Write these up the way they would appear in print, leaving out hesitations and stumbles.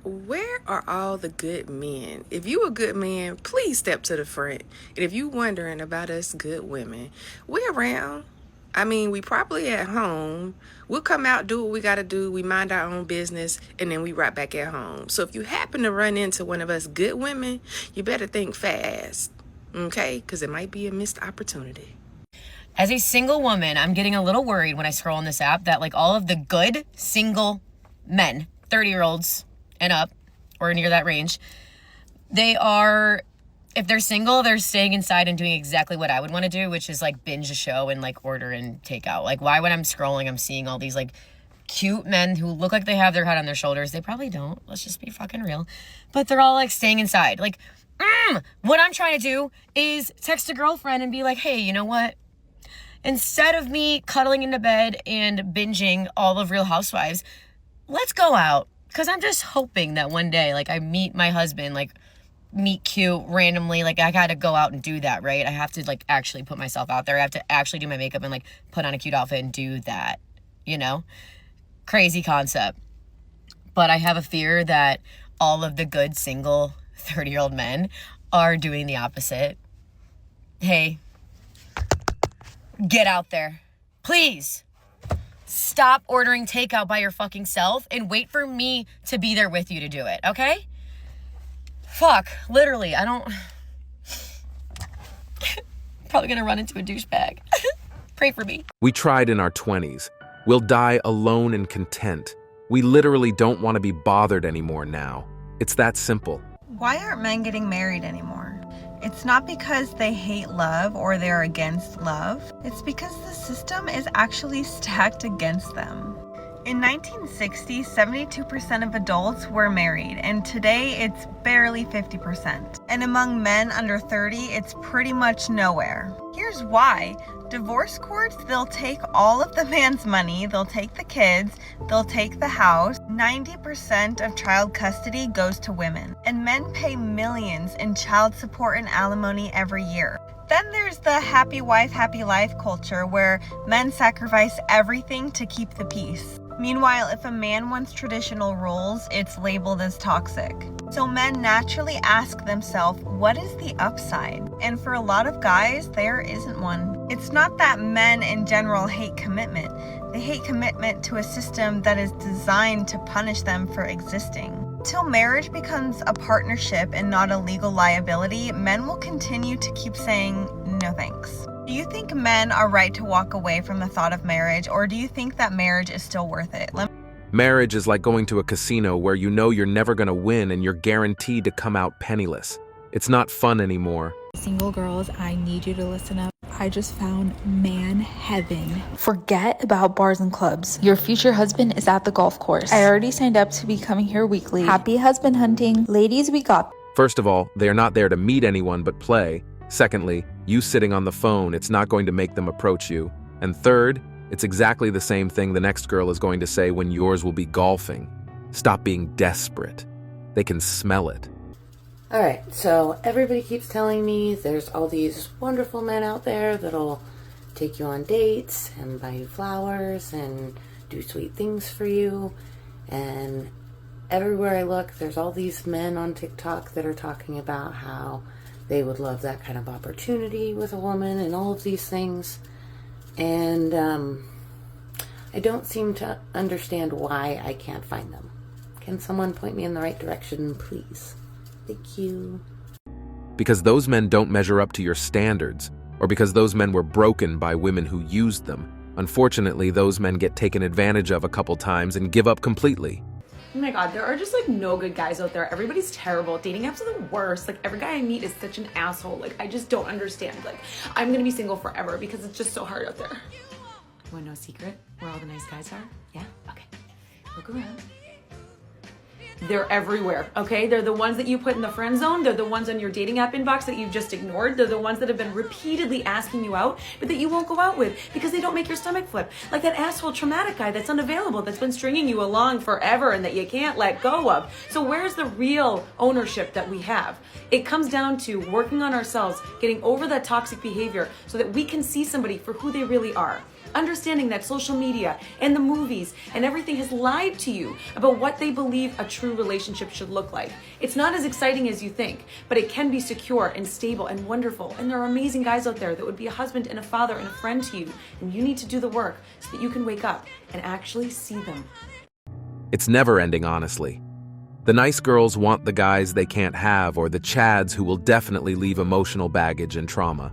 Where are all the good men? If you a good man, please step to the front. And if you wondering about us good women, we're around. I mean, we probably at home. We'll come out, do what we got to do. We mind our own business, and then we right back at home. So if you happen to run into one of us good women, you better think fast, okay? Because it might be a missed opportunity. As a single woman, I'm getting a little worried when I scroll on this app that like all of the good single men, 30-year-olds and up, or near that range, they are, if they're single, they're staying inside and doing exactly what I would want to do, which is like binge a show and like order and take out. Like, why when I'm scrolling, I'm seeing all these like cute men who look like they have their head on their shoulders. They probably don't. Let's just be fucking real. But they're all like staying inside. Like, what I'm trying to do is text a girlfriend and be like, hey, you know what? Instead of me cuddling into bed and binging all of Real Housewives, let's go out. Because I'm just hoping that one day, like, I meet my husband, like, meet cute randomly. Like, I got to go out and do that, right? I have to, like, actually put myself out there. I have to actually do my makeup and, like, put on a cute outfit and do that, you know? Crazy concept. But I have a fear that all of the good single 30-year-old men are doing the opposite. Hey, get out there. Please. Stop ordering takeout by your fucking self and wait for me to be there with you to do it, okay? Fuck, literally, I don't... Probably gonna run into a douchebag. Pray for me. We tried in our 20s. We'll die alone and content. We literally don't want to be bothered anymore now. It's that simple. Why aren't men getting married anymore? It's not because they hate love or they're against love. It's because the system is actually stacked against them. In 1960, 72% of adults were married, and today it's barely 50%. And among men under 30, it's pretty much nowhere. Here's why. Divorce courts, they'll take all of the man's money, they'll take the kids, they'll take the house. 90% of child custody goes to women, and men pay millions in child support and alimony every year. Then there's the happy wife, happy life culture where men sacrifice everything to keep the peace. Meanwhile, if a man wants traditional roles, it's labeled as toxic. So men naturally ask themselves, what is the upside? And for a lot of guys, there isn't one. It's not that men in general hate commitment. They hate commitment to a system that is designed to punish them for existing. Till marriage becomes a partnership and not a legal liability, men will continue to keep saying, no thanks. Do you think men are right to walk away from the thought of marriage, or do you think that marriage is still worth it? Marriage is like going to a casino where you know you're never going to win and you're guaranteed to come out penniless. It's not fun anymore. Single girls, I need you to listen up. I just found man heaven. Forget about bars and clubs. Your future husband is at the golf course. I already signed up to be coming here weekly. Happy husband hunting. Ladies, we got. First of all, they are not there to meet anyone but play. Secondly, you sitting on the phone, it's not going to make them approach you. And third, it's exactly the same thing the next girl is going to say when yours will be golfing. Stop being desperate. They can smell it. Alright, so everybody keeps telling me there's all these wonderful men out there that'll take you on dates and buy you flowers and do sweet things for you. And everywhere I look, there's all these men on TikTok that are talking about how they would love that kind of opportunity with a woman and all of these things. And I don't seem to understand why I can't find them. Can someone point me in the right direction, please? Thank you. Because those men don't measure up to your standards, or because those men were broken by women who used them. Unfortunately, those men get taken advantage of a couple times and give up completely. Oh my god, there are just like no good guys out there. Everybody's terrible. Dating apps are the worst. Like every guy I meet is such an asshole. Like I just don't understand. Like I'm gonna be single forever because it's just so hard out there. You wanna know a secret where all the nice guys are? Yeah? Okay. Look around. They're everywhere, okay? They're the ones that you put in the friend zone. They're the ones on your dating app inbox that you just ignored. They're the ones that have been repeatedly asking you out, but that you won't go out with because they don't make your stomach flip. Like that asshole traumatic guy that's unavailable, that's been stringing you along forever and that you can't let go of. So where's the real ownership that we have? It comes down to working on ourselves, getting over that toxic behavior so that we can see somebody for who they really are. Understanding that social media and the movies and everything has lied to you about what they believe a true relationship should look like. It's not as exciting as you think, but it can be secure and stable and wonderful. And there are amazing guys out there that would be a husband and a father and a friend to you. And you need to do the work so that you can wake up and actually see them. It's never ending, honestly. The nice girls want the guys they can't have, or the chads who will definitely leave emotional baggage and trauma.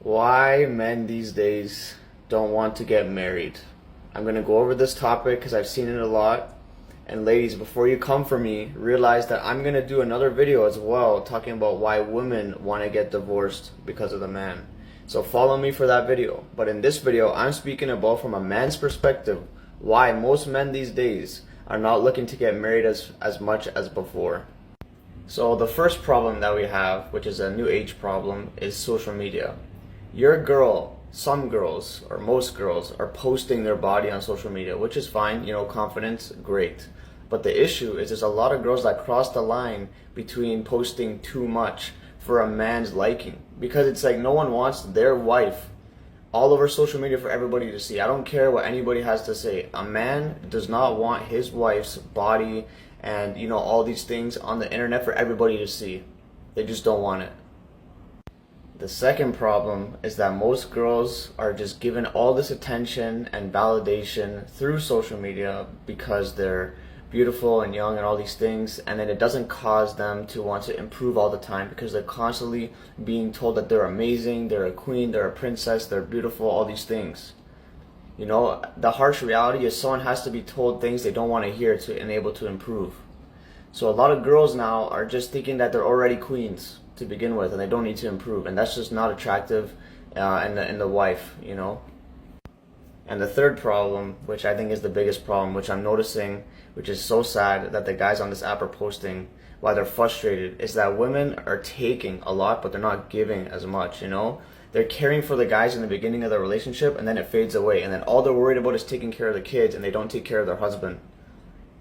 Why men these days don't want to get married. I'm going to go over this topic because I've seen it a lot. And ladies, before you come for me, realize that I'm going to do another video as well talking about why women want to get divorced because of the man. So follow me for that video. But in this video, I'm speaking about from a man's perspective why most men these days are not looking to get married as much as before. So the first problem that we have, which is a new age problem, is social media. Your girl, some girls, or most girls, are posting their body on social media, which is fine, you know, confidence, great. But the issue is there's a lot of girls that cross the line between posting too much for a man's liking. Because it's like no one wants their wife all over social media for everybody to see. I don't care what anybody has to say. A man does not want his wife's body and, you know, all these things on the internet for everybody to see. They just don't want it. The second problem is that most girls are just given all this attention and validation through social media because they're beautiful and young and all these things, and then it doesn't cause them to want to improve all the time because they're constantly being told that they're amazing, they're a queen, they're a princess, they're beautiful, all these things. You know, the harsh reality is someone has to be told things they don't want to hear to enable to improve. So a lot of girls now are just thinking that they're already queens to begin with and they don't need to improve, and that's just not attractive in the wife, you know. And the third problem, which I think is the biggest problem, which I'm noticing, which is so sad that the guys on this app are posting why they're frustrated, is that women are taking a lot but they're not giving as much, you know. They're caring for the guys in the beginning of the relationship and then it fades away, and then all they're worried about is taking care of the kids, and they don't take care of their husband.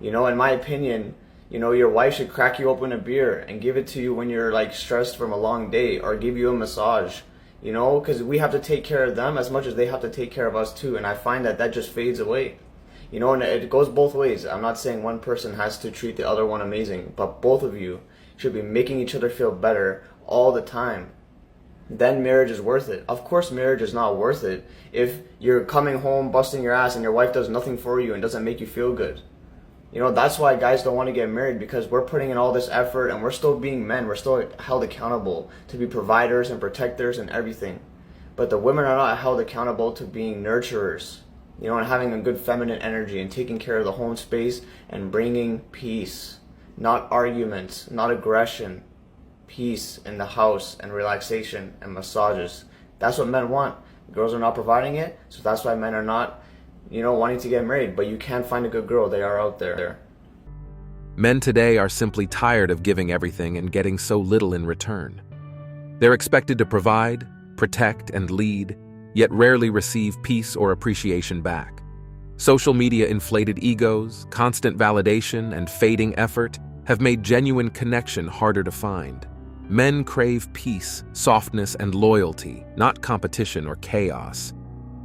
You know, in my opinion, you know, your wife should crack you open a beer and give it to you when you're like stressed from a long day, or give you a massage, you know, because we have to take care of them as much as they have to take care of us too. And I find that just fades away, you know, and it goes both ways. I'm not saying one person has to treat the other one amazing, but both of you should be making each other feel better all the time. Then marriage is worth it. Of course, marriage is not worth it if you're coming home busting your ass and your wife does nothing for you and doesn't make you feel good. You know, that's why guys don't want to get married, because we're putting in all this effort and we're still being men. We're still held accountable to be providers and protectors and everything. But the women are not held accountable to being nurturers, you know, and having a good feminine energy and taking care of the home space and bringing peace, not arguments, not aggression, peace in the house and relaxation and massages. That's what men want. Girls are not providing it, so that's why men are not, you know, wanting to get married. But you can find a good girl. They are out there. Men today are simply tired of giving everything and getting so little in return. They're expected to provide, protect, and lead, yet rarely receive peace or appreciation back. Social media inflated egos, constant validation, and fading effort have made genuine connection harder to find. Men crave peace, softness, and loyalty, not competition or chaos.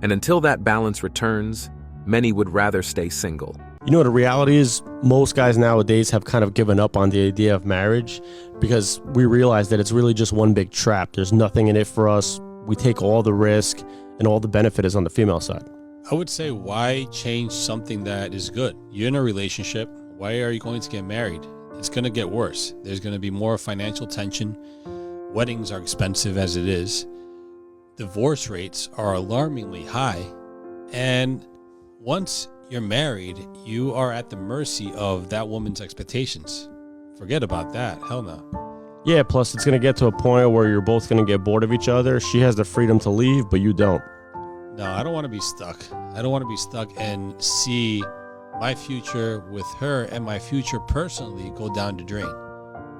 And until that balance returns, many would rather stay single. You know, the reality is most guys nowadays have kind of given up on the idea of marriage because we realize that it's really just one big trap. There's nothing in it for us. We take all the risk and all the benefit is on the female side. I would say, why change something that is good? You're in a relationship. Why are you going to get married? It's going to get worse. There's going to be more financial tension. Weddings are expensive as it is. Divorce rates are alarmingly high. And once you're married, you are at the mercy of that woman's expectations. Forget about that. Hell no. Yeah, plus it's going to get to a point where you're both going to get bored of each other. She has the freedom to leave, but you don't. No, I don't want to be stuck. I don't want to be stuck and see my future with her and my future personally go down the drain.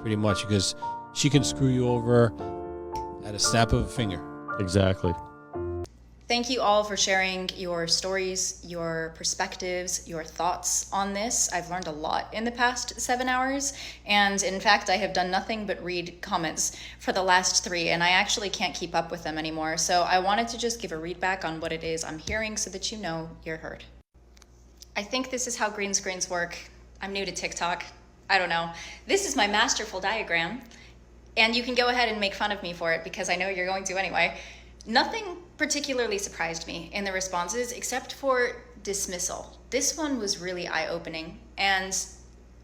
Pretty much, because she can screw you over at a snap of a finger. Exactly. Thank you all for sharing your stories, your perspectives, your thoughts on this. I've learned a lot in the past 7 hours, and in fact, I have done nothing but read comments for the last 3, and I actually can't keep up with them anymore. So I wanted to just give a read back on what it is I'm hearing so that you know you're heard. I think this is how green screens work. I'm new to TikTok. I don't know. This is my masterful diagram, and you can go ahead and make fun of me for it because I know you're going to anyway. Nothing particularly surprised me in the responses except for dismissal. This one was really eye-opening, and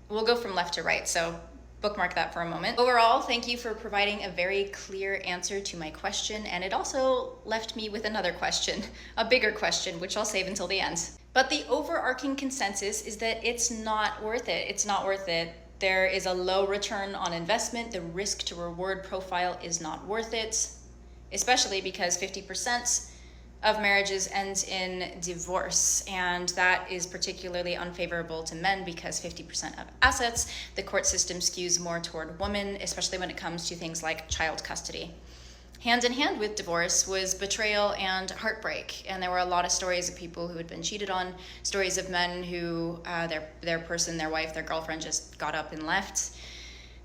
we'll go from left to right, so bookmark that for a moment. Overall, thank you for providing a very clear answer to my question, and it also left me with another question, a bigger question, which I'll save until the end. But the overarching consensus is that it's not worth it. It's not worth it. There is a low return on investment. The risk to reward profile is not worth it, especially because 50% of marriages end in divorce, and that is particularly unfavorable to men because 50% of assets, the court system skews more toward women, especially when it comes to things like child custody. Hand in hand with divorce was betrayal and heartbreak, and there were a lot of stories of people who had been cheated on, stories of men who their person, their wife, their girlfriend just got up and left.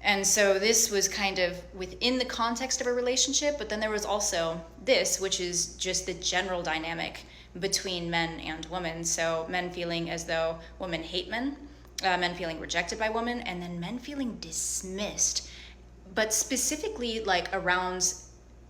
And so this was kind of within the context of a relationship, but then there was also this, which is just the general dynamic between men and women. So men feeling as though women hate men, men feeling rejected by women, and then men feeling dismissed, but specifically like around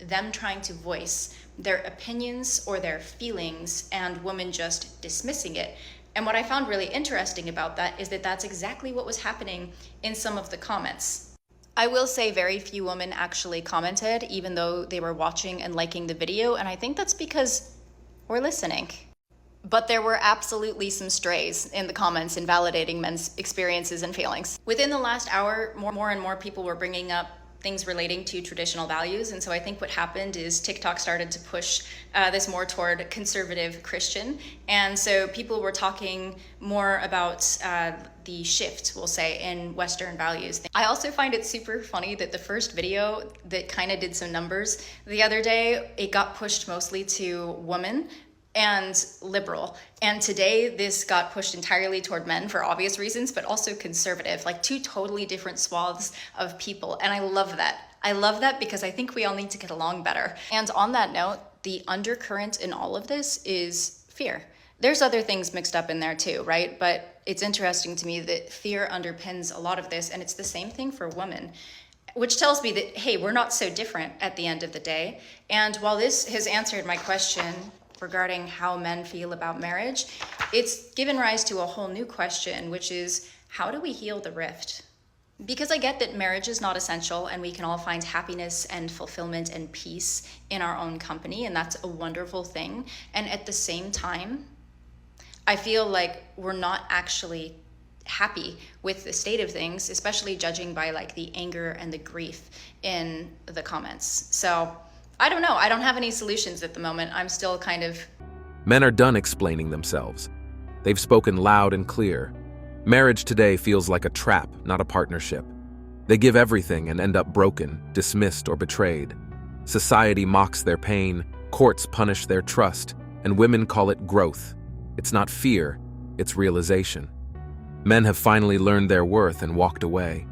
them trying to voice their opinions or their feelings and women just dismissing it. And what I found really interesting about that is that that's exactly what was happening in some of the comments. I will say very few women actually commented, even though they were watching and liking the video, and I think that's because we're listening. But there were absolutely some strays in the comments invalidating men's experiences and feelings. Within the last hour, more and more people were bringing up things relating to traditional values. And so I think what happened is TikTok started to push this more toward conservative Christian. And so people were talking more about the shift, we'll say, in Western values. I also find it super funny that the first video that kind of did some numbers the other day, it got pushed mostly to women and liberal. And today this got pushed entirely toward men for obvious reasons, but also conservative, like two totally different swaths of people. And I love that. I love that because I think we all need to get along better. And on that note, the undercurrent in all of this is fear. There's other things mixed up in there too, right? But it's interesting to me that fear underpins a lot of this, and it's the same thing for women, which tells me that, hey, we're not so different at the end of the day. And while this has answered my question regarding how men feel about marriage, it's given rise to a whole new question, which is, how do we heal the rift? Because I get that marriage is not essential and we can all find happiness and fulfillment and peace in our own company, and that's a wonderful thing. And at the same time, I feel like we're not actually happy with the state of things, especially judging by like the anger and the grief in the comments. So I don't know. I don't have any solutions at the moment. I'm still kind of... Men are done explaining themselves. They've spoken loud and clear. Marriage today feels like a trap, not a partnership. They give everything and end up broken, dismissed, or betrayed. Society mocks their pain, courts punish their trust, and women call it growth. It's not fear, it's realization. Men have finally learned their worth and walked away.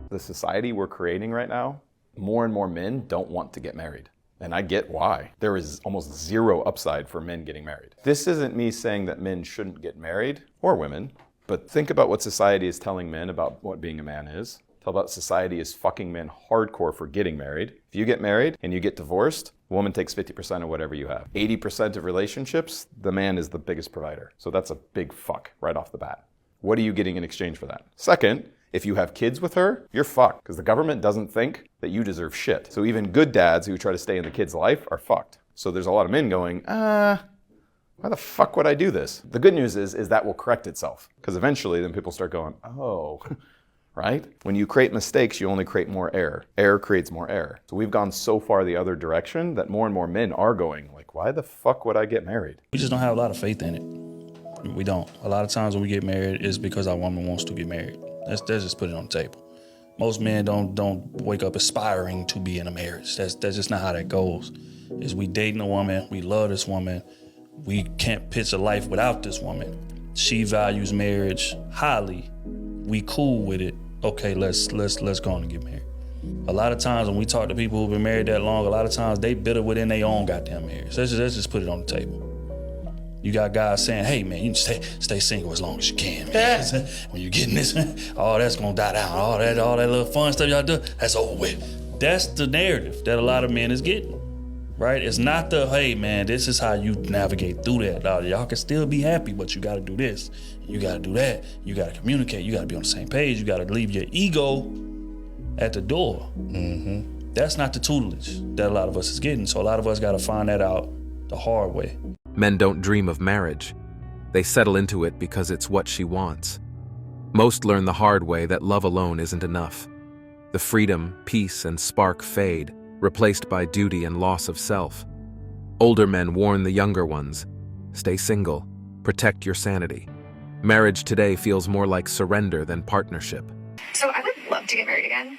The society we're creating right now, more and more men don't want to get married. And I get why. There is almost zero upside for men getting married. This isn't me saying that men shouldn't get married, or women, but think about what society is telling men about what being a man is. Tell about society is fucking men hardcore for getting married. If you get married and you get divorced, a woman takes 50% of whatever you have. 80% of relationships, the man is the biggest provider. So that's a big fuck right off the bat. What are you getting in exchange for that? Second, if you have kids with her, you're fucked, because the government doesn't think that you deserve shit. So even good dads who try to stay in the kid's life are fucked. So there's a lot of men going, why the fuck would I do this? The good news is that will correct itself, because eventually then people start going, oh, right? When you create mistakes, you only create more error. Error creates more error. So we've gone so far the other direction that more and more men are going, like, why the fuck would I get married? We just don't have a lot of faith in it. We don't. A lot of times when we get married, it's because our woman wants to get married. Let's just put it on the table. Most men don't wake up aspiring to be in a marriage. That's just not how that goes. is we dating a woman, we love this woman, we can't picture life without this woman. She values marriage highly. We cool with it. Okay, let's go on and get married. A lot of times when we talk to people who've been married that long, a lot of times they bitter within their own goddamn marriage. Let's just put it on the table. You got guys saying, hey man, you can stay single as long as you can, man. When you're getting this, all that's gonna die down. All that little fun stuff y'all do, that's over with. That's the narrative that a lot of men is getting, right? It's not the, hey man, this is how you navigate through that. Y'all can still be happy, but you gotta do this, you gotta do that, you gotta communicate, you gotta be on the same page, you gotta leave your ego at the door. That's not the tutelage that a lot of us is getting. So a lot of us gotta find that out the hard way. Men don't dream of marriage. They settle into it because it's what she wants. Most learn the hard way that love alone isn't enough. The freedom, peace, and spark fade, replaced by duty and loss of self. Older men warn the younger ones, stay single, protect your sanity. Marriage today feels more like surrender than partnership. So I would love to get married again,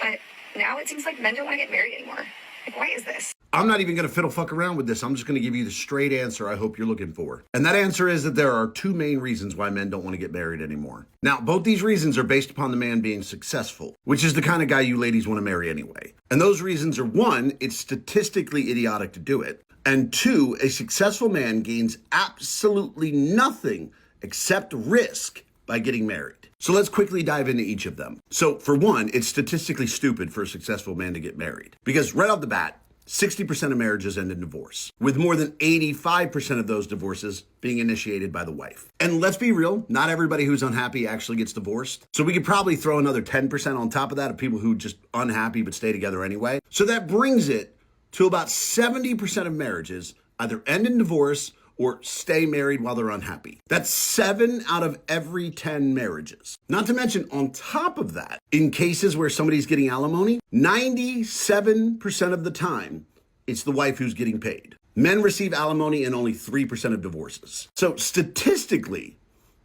but now it seems like men don't want to get married anymore. Like, why is this? I'm not even going to fiddle fuck around with this. I'm just going to give you the straight answer I hope you're looking for. And that answer is that there are two main reasons why men don't want to get married anymore. Now, both these reasons are based upon the man being successful, which is the kind of guy you ladies want to marry anyway. And those reasons are, one, it's statistically idiotic to do it. And two, a successful man gains absolutely nothing except risk by getting married. So let's quickly dive into each of them. So for one, it's statistically stupid for a successful man to get married. Because right off the bat, 60% of marriages end in divorce, with more than 85% of those divorces being initiated by the wife. And let's be real, not everybody who's unhappy actually gets divorced. So we could probably throw another 10% on top of that of people who just unhappy but stay together anyway. So that brings it to about 70% of marriages either end in divorce or stay married while they're unhappy. That's 7 out of every 10 marriages. Not to mention, on top of that, in cases where somebody's getting alimony, 97% of the time, it's the wife who's getting paid. Men receive alimony in only 3% of divorces. So statistically,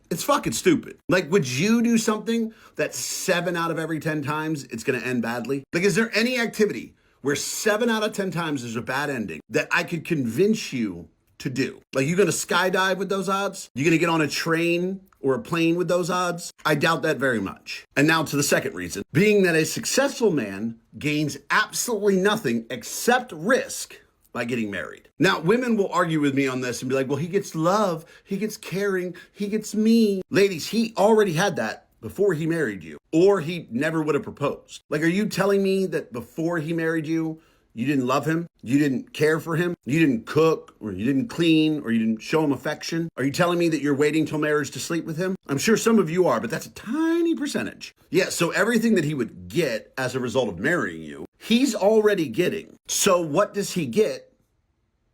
it's fucking stupid. Like, would you do something that 7 out of every 10 times it's gonna end badly? Like, is there any activity where 7 out of 10 times there's a bad ending that I could convince you to do? Like, you gonna skydive with those odds? You gonna get on a train or a plane with those odds? I doubt that very much. And now to the second reason, being that a successful man gains absolutely nothing except risk by getting married. Now, women will argue with me on this and be like, well, he gets love, he gets caring, he gets me. Ladies, he already had that before he married you, or he never would have proposed. Like, are you telling me that before he married you, you didn't love him, you didn't care for him, you didn't cook, or you didn't clean, or you didn't show him affection? Are you telling me that you're waiting till marriage to sleep with him? I'm sure some of you are, but that's a tiny percentage. Yeah, so everything that he would get as a result of marrying you, he's already getting. So what does he get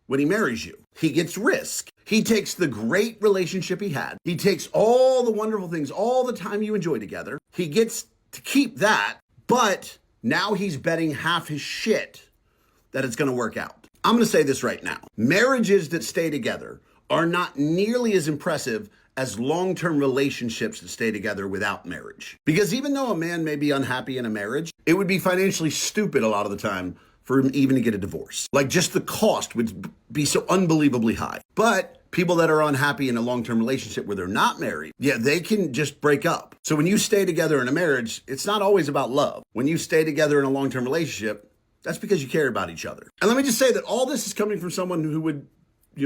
when he marries you? He gets risk. He takes the great relationship he had. He takes all the wonderful things, all the time you enjoy together. He gets to keep that, but now he's betting half his shit that it's going to work out. I'm going to say this right now. Marriages that stay together are not nearly as impressive as long-term relationships that stay together without marriage. Because even though a man may be unhappy in a marriage, it would be financially stupid a lot of the time for him even to get a divorce. Like, just the cost would be so unbelievably high. But people that are unhappy in a long-term relationship where they're not married, yeah, they can just break up. So when you stay together in a marriage, it's not always about love. When you stay together in a long-term relationship, that's because you care about each other. And let me just say that all this is coming from someone who would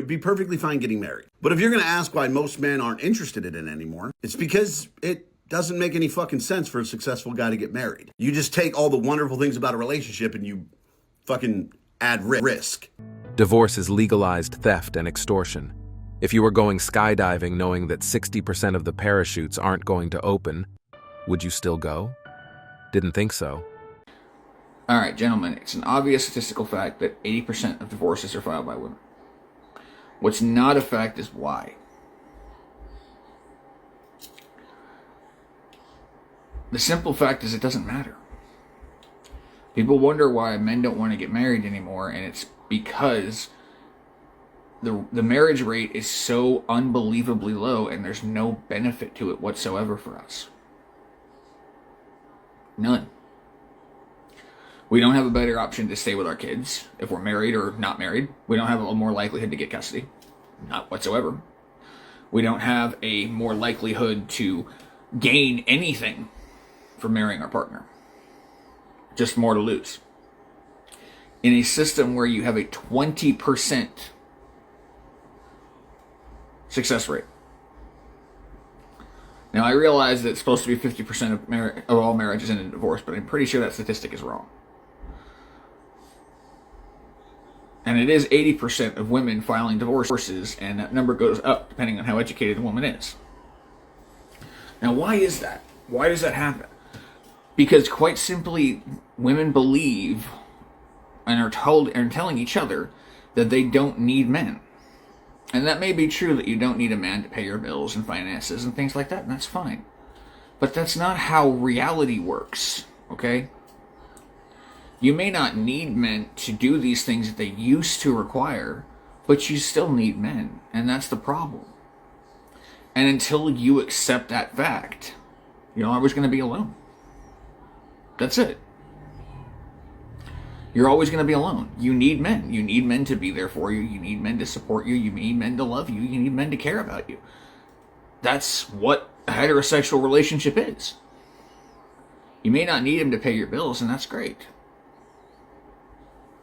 be perfectly fine getting married. But if you're gonna ask why most men aren't interested in it anymore, it's because it doesn't make any fucking sense for a successful guy to get married. You just take all the wonderful things about a relationship and you fucking add risk. Divorce is legalized theft and extortion. If you were going skydiving knowing that 60% of the parachutes aren't going to open, would you still go? Didn't think so. All right, gentlemen, it's an obvious statistical fact that 80% of divorces are filed by women. What's not a fact is why. The simple fact is it doesn't matter. People wonder why men don't want to get married anymore, and it's because the marriage rate is so unbelievably low and there's no benefit to it whatsoever for us. None. We don't have a better option to stay with our kids if we're married or not married. We don't have a more likelihood to get custody. Not whatsoever. We don't have a more likelihood to gain anything from marrying our partner. Just more to lose. In a system where you have a 20% success rate. Now, I realize that it's supposed to be 50% of all marriages end in divorce, but I'm pretty sure that statistic is wrong. And it is 80% of women filing divorces, and that number goes up depending on how educated the woman is. Now, why is that? Why does that happen? Because quite simply, women believe and are telling each other that they don't need men. And that may be true, that you don't need a man to pay your bills and finances and things like that, and that's fine. But that's not how reality works, okay? You may not need men to do these things that they used to require, but you still need men, and that's the problem. And until you accept that fact, you're always going to be alone. That's it. You're always going to be alone. You need men. You need men to be there for you. You need men to support you. You need men to love you. You need men to care about you. That's what a heterosexual relationship is. You may not need him to pay your bills, and that's great.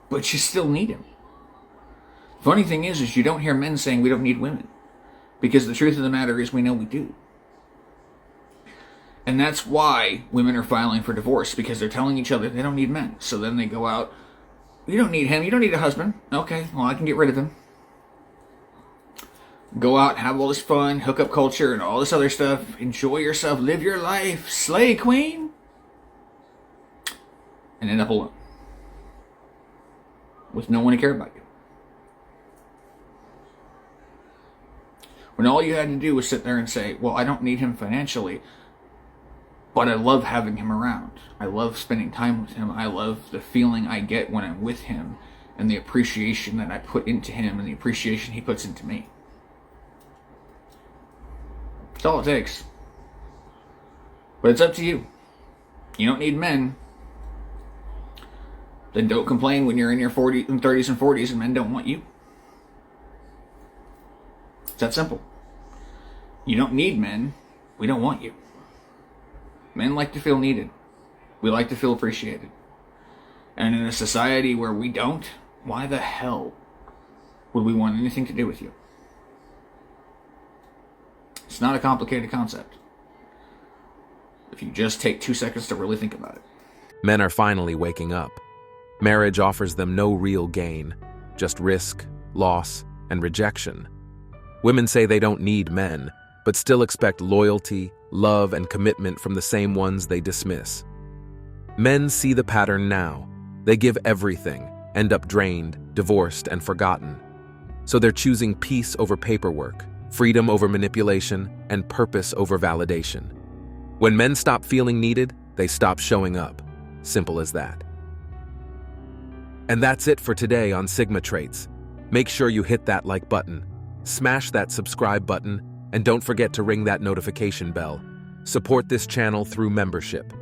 But you still need him. Funny thing is you don't hear men saying we don't need women. Because the truth of the matter is we know we do. And that's why women are filing for divorce, because they're telling each other they don't need men. So then they go out, you don't need him, you don't need a husband. Okay, well, I can get rid of him. Go out, have all this fun, hookup culture, and all this other stuff. Enjoy yourself, live your life, slay queen. And end up alone. With no one to care about you. When all you had to do was sit there and say, well, I don't need him financially, but I love having him around. I love spending time with him. I love the feeling I get when I'm with him, and the appreciation that I put into him and the appreciation he puts into me. That's all it takes. But it's up to you. You don't need men. Then don't complain when you're in your 30s and 40s and men don't want you. It's that simple. You don't need men. We don't want you. Men like to feel needed. We like to feel appreciated. And in a society where we don't, why the hell would we want anything to do with you? It's not a complicated concept. If you just take 2 seconds to really think about it. Men are finally waking up. Marriage offers them no real gain, just risk, loss, and rejection. Women say they don't need men, but still expect loyalty, love, and commitment from the same ones they dismiss. Men see the pattern now. They give everything, end up drained, divorced, and forgotten. So they're choosing peace over paperwork, freedom over manipulation, and purpose over validation. When men stop feeling needed, they stop showing up. Simple as that. And that's it for today on Sigma Traits. Make sure you hit that like button, smash that subscribe button, and don't forget to ring that notification bell. Support this channel through membership.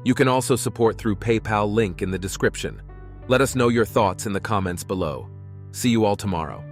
You can also support through PayPal, link in the description. Let us know your thoughts in the comments below. See you all tomorrow.